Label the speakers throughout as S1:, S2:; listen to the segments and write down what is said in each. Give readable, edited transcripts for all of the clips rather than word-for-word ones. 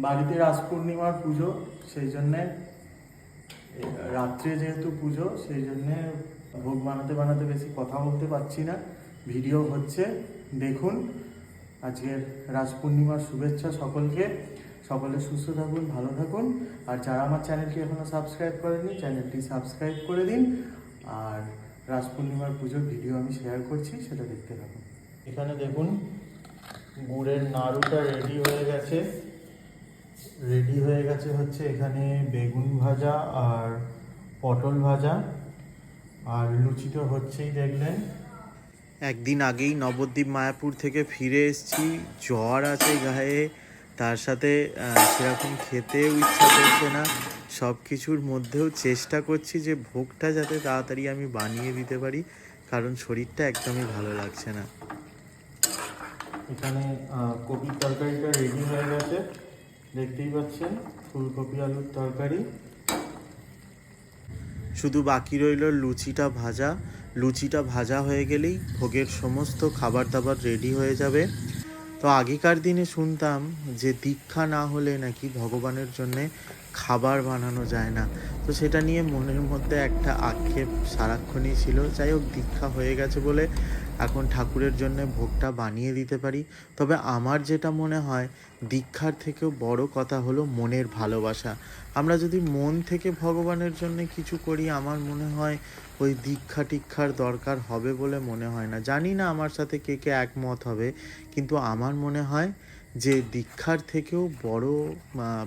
S1: বাড়িতে রাস পূর্ণিমার পুজো, সেই জন্যে রাত্রে যেহেতু পুজো, সেই জন্যে ভোগ বানাতে বানাতে বেশি কথা বলতে পারছি না। ভিডিও হচ্ছে, দেখুন। আজকের রাস পূর্ণিমার শুভেচ্ছা সকলকে। সকলে সুস্থ থাকুন, ভালো থাকুন। আর যারা আমার চ্যানেলটি এখনও সাবস্ক্রাইব করেনি, চ্যানেলটি সাবস্ক্রাইব করে দিন। আর রাস পূর্ণিমার পুজোর ভিডিও আমি শেয়ার করছি, সেটা দেখতে থাকুন। এখানে দেখুন, গুড়ের নাড়ুটা রেডি হয়ে গেছে হচ্ছে এখানে বেগুন ভাজা আর পটল ভাজা, আর লুচি তো হচ্ছেই, দেখলেন। একদিন আগেই নবদ্বীপ মায়াপুর থেকে ফিরে এসেছি, জ্বর আছে গায়ে, তার সাথে সেরকম খেতেও ইচ্ছা করছে না। সব কিছুর মধ্যেও চেষ্টা করছি যে ভোগটা যাতে তাড়াতাড়ি আমি বানিয়ে দিতে পারি, কারণ শরীরটা একদমই ভালো লাগছে না। এখানে কপির তরকারিটা রেডি হয়ে গেছে, দেখতেই পাচ্ছেন, ফুলকপি আলুর তরকারি। শুধু বাকি রইল লুচিটা ভাজা হয়ে গেলেই ভোগের সমস্ত খাবার দাবার রেডি হয়ে যাবে। তো আগেকার দিনে শুনতাম যে দীক্ষা না হলে নাকি ভগবানের জন্যে খাবার বানানো যায় না। তো সেটা নিয়ে মনের মধ্যে একটা আক্ষেপ সারাক্ষণই ছিল। যাই হোক, দীক্ষা হয়ে গেছে বলে এখন ঠাকুরের জন্য ভোগটা বানিয়ে দিতে পারি। তবে আমার যেটা মনে হয়, দীক্ষার থেকেও বড় কথা হলো মনের ভালোবাসা। আমরা যদি মন থেকে ভগবানের জন্য কিছু করি, আমার মনে হয় ওই দীক্ষা টিক্ষার দরকার হবে বলে মনে হয় না। জানি না আমার সাথে কে কে একমত হবে, কিন্তু আমার মনে হয় যে দীক্ষার থেকেও বড়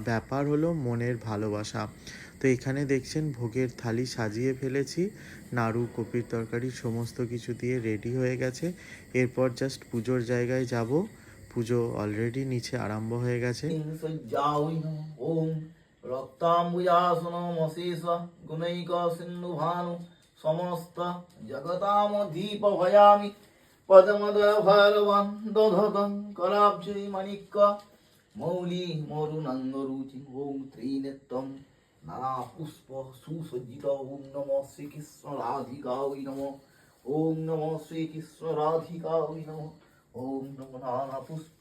S1: ব্যাপার হলো মনের ভালোবাসা। তো এখানে দেখছেন ভোগের থালি সাজিয়ে ফেলেছি, নাড়ু, কপির তরকারি সমস্ত কিছু দিয়ে রেডি হয়ে গেছে। এরপর জাস্ট পুজোর জায়গায় যাব। পুজো অলরেডি নিচে আরম্ভ হয়ে গেছে।
S2: ওম রক্তাম্বুজাসনমশেষ গুণৈক সিন্ধু ভানু সমস্ত জগতামধীপ ভয়ামি পদমদয় ভৈরবান দধতং করাব্জৈ মাণিক্য মৌলি মরুনন্দ রুচি ওম ত্রিনেত্রম নানা পুষ্প সুসজ্জিত ওম নম শ্রীকৃষ্ণ রাধিকায় নম ওম নম শ্রীকৃষ্ণ রাধিকায় নম ওম নম নানা পুষ্প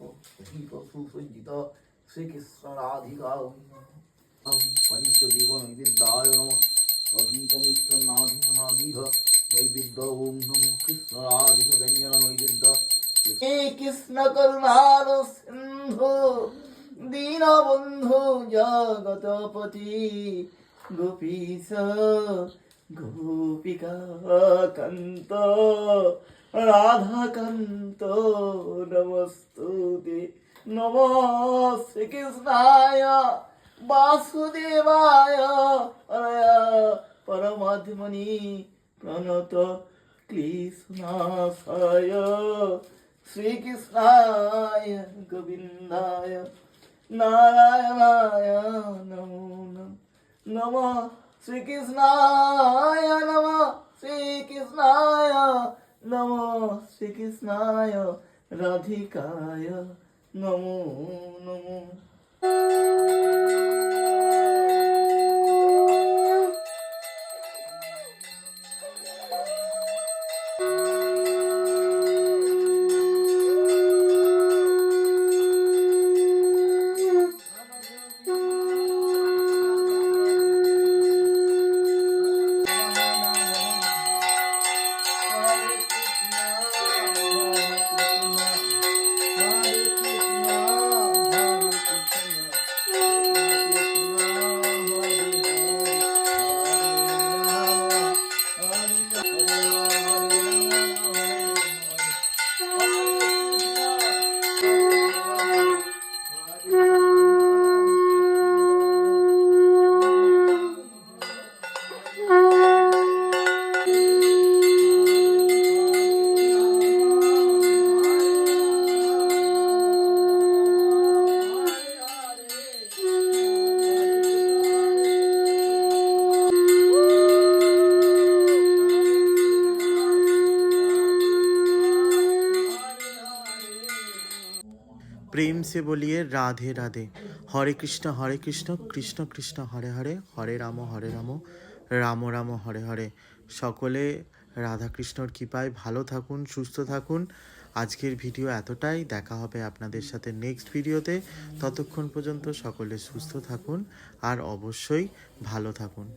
S2: সুসজ্জিত শ্রীকৃষ্ণ রাধিকায় নম পঞ্চদেব নৈবেদ্যায় নম স্বগীতমিষ্ট নাধিনাধিধ নৈবেদ্য ওম নম কৃষ্ণ রাধিক ব্যঞ্জন নৈবেদ্য হে কৃষ্ণ করুণার সিন্ধু দীনবন্ধু জগতপতি গোপীশ গোপিকা কান্ত রাধাকান্ত নমস্তুতে নম শ্রীকৃষ্ণায় বাসুদেবায় পরমাত্মনি প্রণত ক্লেশনাশায় শ্রীকৃষ্ণায় গোবিন্দায় নারায়ণায় নমো নমঃ শ্রীকৃষ্ণায় নমঃ শ্রীকৃষ্ণায় নমঃ শ্রীকৃষ্ণায় রাধিকায় নমো নমঃ।
S1: प्रेम से बोलिए राधे राधे। हरे कृष्ण कृष्ण कृष्ण हरे हरे, हरे राम রাম রাম হরে হরে। সকলে রাধা কৃষ্ণর কৃপায় ভালো থাকুন, সুস্থ থাকুন। আজকের ভিডিও এতটাই। দেখা হবে আপনাদের সাথে নেক্সট ভিডিওতে। ততক্ষণ পর্যন্ত সকলে সুস্থ থাকুন আর অবশ্যই ভালো থাকুন।